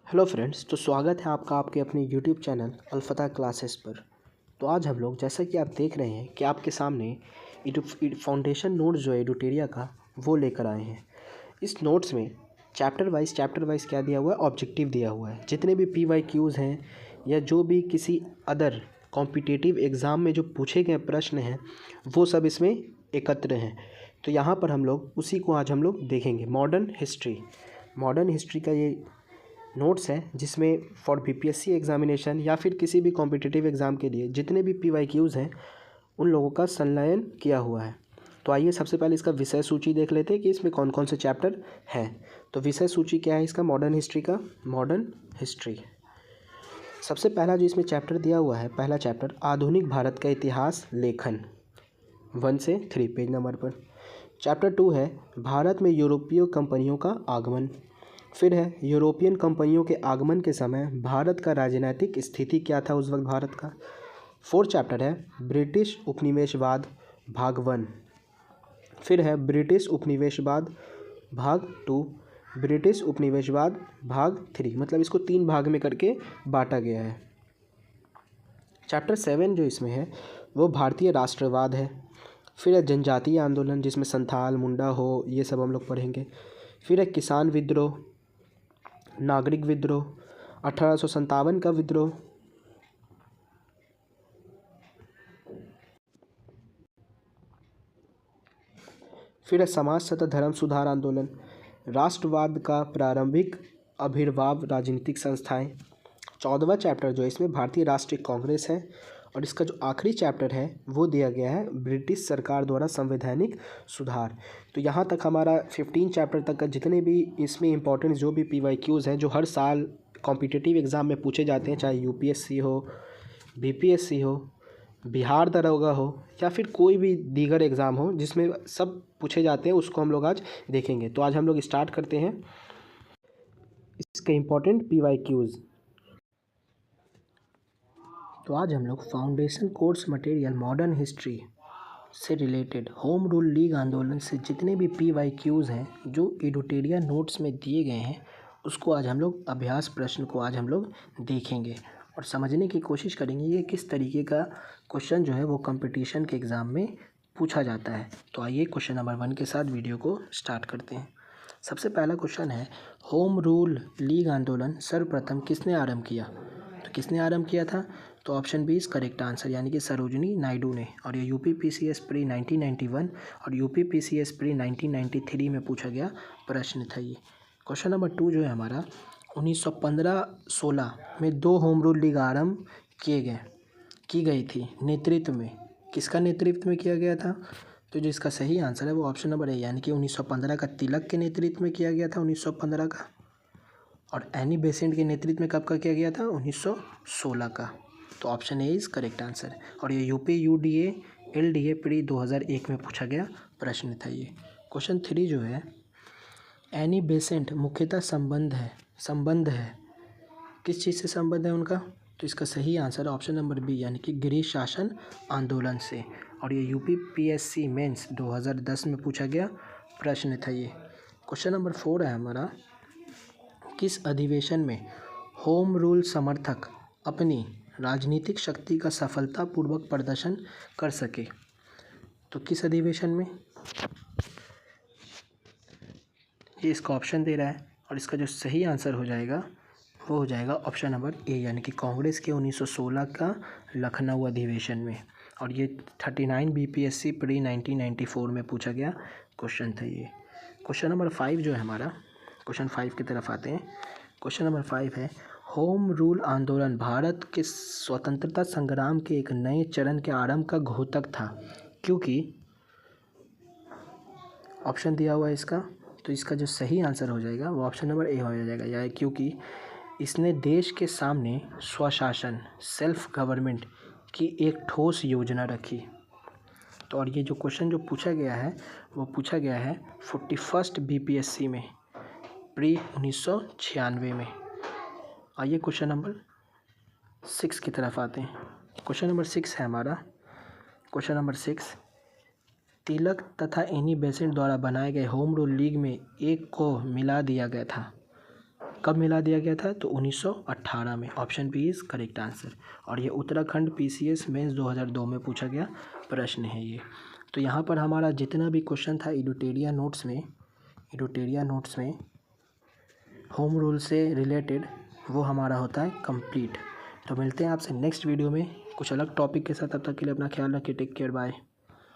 Hello friends, तो स्वागत है आपका आपके अपने यूट्यूब चैनल अलफ़ता क्लासेस पर। तो आज हम लोग जैसा कि आप देख रहे हैं कि आपके सामने फाउंडेशन नोट्स जो है एडुटेरिया का वो लेकर आए हैं। इस नोट्स में चैप्टर वाइज क्या दिया हुआ है, ऑब्जेक्टिव दिया हुआ है। जितने भी PYQs हैं या जो भी किसी अदर कॉम्पिटिटिव एग्ज़ाम में जो पूछे गए प्रश्न हैं वो सब इसमें एकत्र हैं। तो यहाँ पर हम लोग उसी को आज हम लोग देखेंगे। मॉडर्न हिस्ट्री का ये नोट्स है जिसमें फॉर BPSC एग्जामिनेशन या फिर किसी भी कॉम्पिटिटिव एग्ज़ाम के लिए जितने भी PYQs हैं उन लोगों का संलयन किया हुआ है। तो आइए सबसे पहले इसका विषय सूची देख लेते हैं कि इसमें कौन कौन से चैप्टर हैं। तो विषय सूची क्या है इसका, मॉडर्न हिस्ट्री। सबसे पहला जो इसमें चैप्टर दिया हुआ है, पहला चैप्टर आधुनिक भारत का इतिहास लेखन 1 से 3 पेज नंबर पर। चैप्टर 2 है भारत में यूरोपीय कंपनियों का आगमन। फिर है यूरोपियन कंपनियों के आगमन के समय भारत का राजनीतिक स्थिति क्या था उस वक्त भारत का। 4th चैप्टर है ब्रिटिश उपनिवेशवाद भाग 1। फिर है ब्रिटिश उपनिवेशवाद भाग 2, ब्रिटिश उपनिवेशवाद भाग 3। मतलब इसको 3 भाग में करके बांटा गया है। चैप्टर 7 जो इसमें है वो भारतीय राष्ट्रवाद है। फिर है जनजातीय आंदोलन जिसमें संथाल, मुंडा हो, ये सब हम लोग पढ़ेंगे। फिर है किसान विद्रोह, नागरिक विद्रोह, 1857 का विद्रोह। फिर है समाज तथा धर्म सुधार आंदोलन, राष्ट्रवाद का प्रारंभिक आविर्भाव, राजनीतिक संस्थाएं। 14वां चैप्टर जो है इसमें भारतीय राष्ट्रीय कांग्रेस है। और इसका जो आखिरी चैप्टर है वो दिया गया है ब्रिटिश सरकार द्वारा संवैधानिक सुधार। तो यहाँ तक हमारा 15 चैप्टर तक का जितने भी इसमें इंपॉर्टेंट जो भी PYQs हैं जो हर साल कॉम्पिटिटिव एग्ज़ाम में पूछे जाते हैं, चाहे UPSC हो, BPSC हो, बिहार दरोगा हो या फिर कोई भी दीगर एग्ज़ाम हो जिसमें सब पूछे जाते हैं, उसको हम लोग आज देखेंगे। तो आज हम लोग स्टार्ट करते हैं इसके इम्पोर्टेंट PYQs। तो आज हम लोग foundation course material modern history से रिलेटेड होम रूल लीग आंदोलन से जितने भी PYQs हैं जो एडुटेरिया नोट्स में दिए गए हैं उसको आज हम लोग अभ्यास प्रश्न को आज हम लोग देखेंगे और समझने की कोशिश करेंगे ये किस तरीके का क्वेश्चन जो है वो कंपटीशन के एग्ज़ाम में पूछा जाता है। तो आइए क्वेश्चन नंबर 1 के साथ वीडियो को स्टार्ट करते हैं। सबसे पहला क्वेश्चन है होम रूल लीग आंदोलन सर्वप्रथम किसने आरंभ किया। तो किसने आरंभ किया था, तो option b is correct answer यानी कि सरोजिनी नायडू ने। और ये UPPCS प्री 1991 और UPPCS प्री 1993 में पूछा गया प्रश्न था ये। क्वेश्चन नंबर 2 जो है हमारा 1915-16 में 2 होम रूल लीग आरंभ की गई थी, नेतृत्व में किसका नेतृत्व में किया गया था। तो जो इसका सही आंसर है वो ऑप्शन नंबर ए यानी कि 1915 का तिलक के नेतृत्व में किया गया था 1915 का। और एनी बेसेंट के नेतृत्व में कब का किया गया था 1916 का। तो option A is correct answer. और ये UPUDA LDA प्री 2001 में पूछा गया प्रश्न था ये। क्वेश्चन 3 जो है एनी बेसेंट मुख्यतः संबंध है किस चीज़ से संबंध है उनका। तो इसका सही आंसर ऑप्शन नंबर बी यानी कि गृह शासन आंदोलन से। और ये UPPSC मेंस 2010 में पूछा गया प्रश्न था ये। क्वेश्चन नंबर 4 है हमारा किस अधिवेशन में होम रूल समर्थक अपनी राजनीतिक शक्ति का सफलतापूर्वक प्रदर्शन कर सके। तो किस अधिवेशन में, ये इसका ऑप्शन दे रहा है और इसका जो सही आंसर हो जाएगा वो हो जाएगा ऑप्शन नंबर ए यानी कि कांग्रेस के 1916 का लखनऊ अधिवेशन में। और ये 39 BPSC प्री 1994 में पूछा गया क्वेश्चन था ये। क्वेश्चन नंबर 5 जो है हमारा, क्वेश्चन 5 की तरफ आते हैं। क्वेश्चन नंबर 5 है होम रूल आंदोलन भारत के स्वतंत्रता संग्राम के एक नए चरण के आरंभ का घोतक था क्योंकि ऑप्शन दिया हुआ है इसका। तो इसका जो सही आंसर हो जाएगा वो ऑप्शन नंबर ए हो जाएगा या क्योंकि इसने देश के सामने स्वशासन सेल्फ गवर्नमेंट की एक ठोस योजना रखी। तो और ये जो क्वेश्चन जो पूछा गया है वो पूछा गया है 41st BPSC में प्री 1996 में। आइए क्वेश्चन नंबर 6 की तरफ आते हैं। क्वेश्चन नंबर 6 है हमारा, क्वेश्चन नंबर 6 तिलक तथा एनी बेसेंट द्वारा बनाए गए होम रूल लीग में एक को मिला दिया गया था। कब मिला दिया गया था? तो 1918 में। Option b is correct answer. और ये उत्तराखंड PCS मेंस 2002 में पूछा गया प्रश्न है ये। तो यहाँ पर हमारा जितना भी क्वेश्चन था एडुटेरिया नोट्स में होम रूल से रिलेटेड वो हमारा होता है कंप्लीट। तो मिलते हैं आपसे नेक्स्ट वीडियो में कुछ अलग टॉपिक के साथ। तब तक के लिए अपना ख्याल रखिए। Take care, bye.